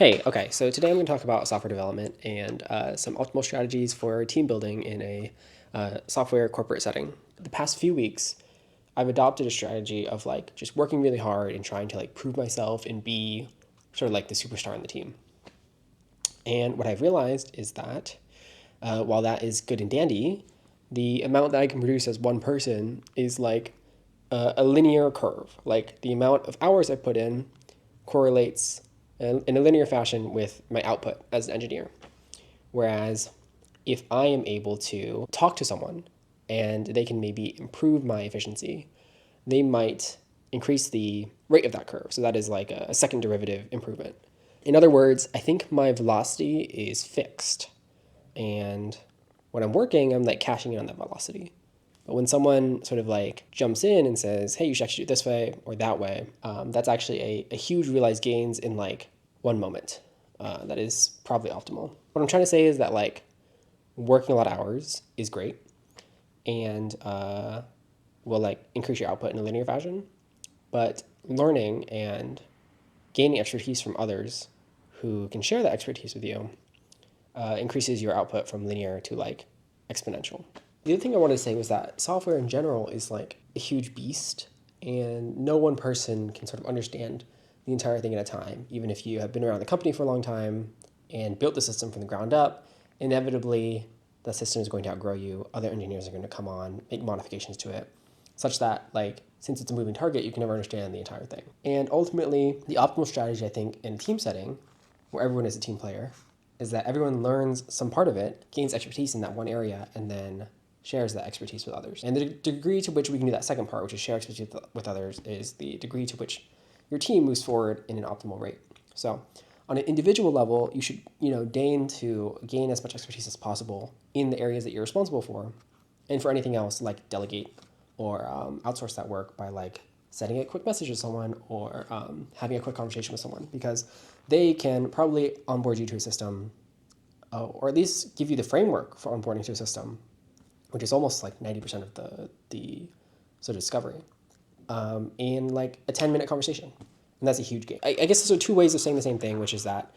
Hey, okay, so today I'm going to talk about software development and some optimal strategies for team building in a software corporate setting. The past few weeks, I've adopted a strategy of like just working really hard and trying to like prove myself and be sort of like the superstar in the team. And what I've realized is that while that is good and dandy, the amount that I can produce as one person is like a linear curve. Like the amount of hours I put in correlates in a linear fashion with my output as an engineer. Whereas if I am able to talk to someone and they can maybe improve my efficiency, they might increase the rate of that curve. So that is like a second derivative improvement. In other words, I think my velocity is fixed. And when I'm working, I'm like cashing in on that velocity. But when someone sort of like jumps in and says, hey, you should actually do it this way or that way, that's actually a huge realized gains in like one moment. That is probably optimal. What I'm trying to say is that like working a lot of hours is great and will like increase your output in a linear fashion. But learning and gaining expertise from others who can share that expertise with you increases your output from linear to like exponential. The other thing I wanted to say was that software in general is like a huge beast, and no one person can sort of understand the entire thing at a time. Even if you have been around the company for a long time and built the system from the ground up, inevitably the system is going to outgrow you. Other engineers are going to come on, make modifications to it, such that like since it's a moving target, you can never understand the entire thing. And ultimately, the optimal strategy, I think, in a team setting, where everyone is a team player, is that everyone learns some part of it, gains expertise in that one area, and then shares that expertise with others. And the degree to which we can do that second part, which is share expertise with others, is the degree to which your team moves forward in an optimal rate. So on an individual level, you should deign to gain as much expertise as possible in the areas that you're responsible for. And for anything else, like delegate or outsource that work by like sending a quick message to someone or having a quick conversation with someone, because they can probably onboard you to a system or at least give you the framework for onboarding to a system, which is almost like 90% of the sort of discovery, in like a 10-minute conversation. And that's a huge gain. I guess those are two ways of saying the same thing, which is that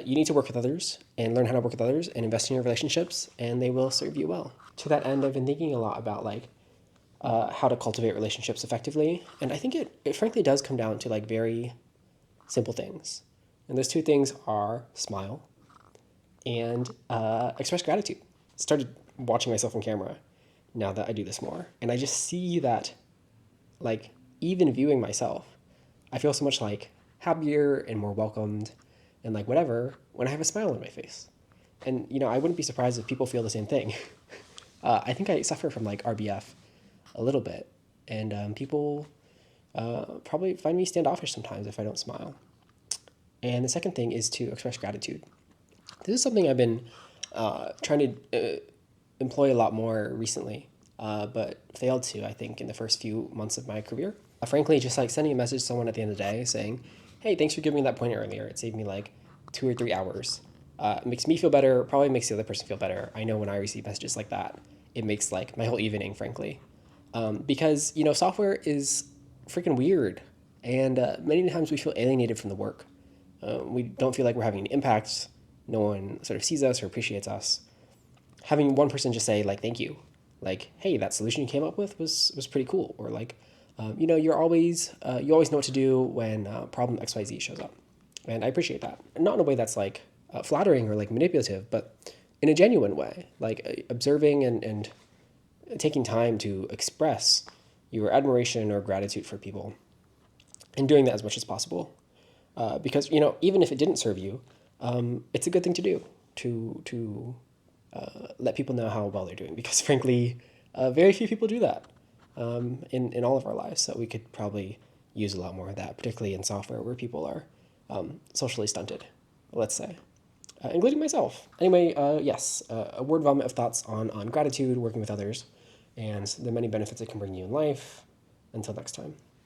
you need to work with others and learn how to work with others and invest in your relationships, and they will serve you well. To that end, I've been thinking a lot about like how to cultivate relationships effectively. And I think it frankly does come down to like very simple things. And those two things are smile and express gratitude. I started watching myself on camera now that I do this more. And I just see that, like, even viewing myself, I feel so much like happier and more welcomed and like whatever when I have a smile on my face. And, I wouldn't be surprised if people feel the same thing. I think I suffer from like RBF a little bit. And people probably find me standoffish sometimes if I don't smile. And the second thing is to express gratitude. This is something I've been trying to employ a lot more recently, but failed to, I think, in the first few months of my career. Frankly, just like sending a message to someone at the end of the day saying, hey, thanks for giving me that point earlier. It saved me like 2 or 3 hours. It makes me feel better, probably makes the other person feel better. I know when I receive messages like that, it makes like my whole evening, frankly. Because, software is freaking weird. And many times we feel alienated from the work. We don't feel like we're having an impact. No one sort of sees us or appreciates us. Having one person just say like, thank you, like, hey, that solution you came up with was pretty cool. Or like, you always know what to do when problem XYZ shows up. And I appreciate that. Not in a way that's like flattering or like manipulative, but in a genuine way, like observing and taking time to express your admiration or gratitude for people and doing that as much as possible. Because, even if it didn't serve you, it's a good thing to do to let people know how well they're doing. Because frankly, very few people do that in all of our lives. So we could probably use a lot more of that, particularly in software where people are socially stunted, let's say, including myself. Anyway, yes, a word vomit of thoughts on gratitude, working with others, and the many benefits it can bring you in life. Until next time.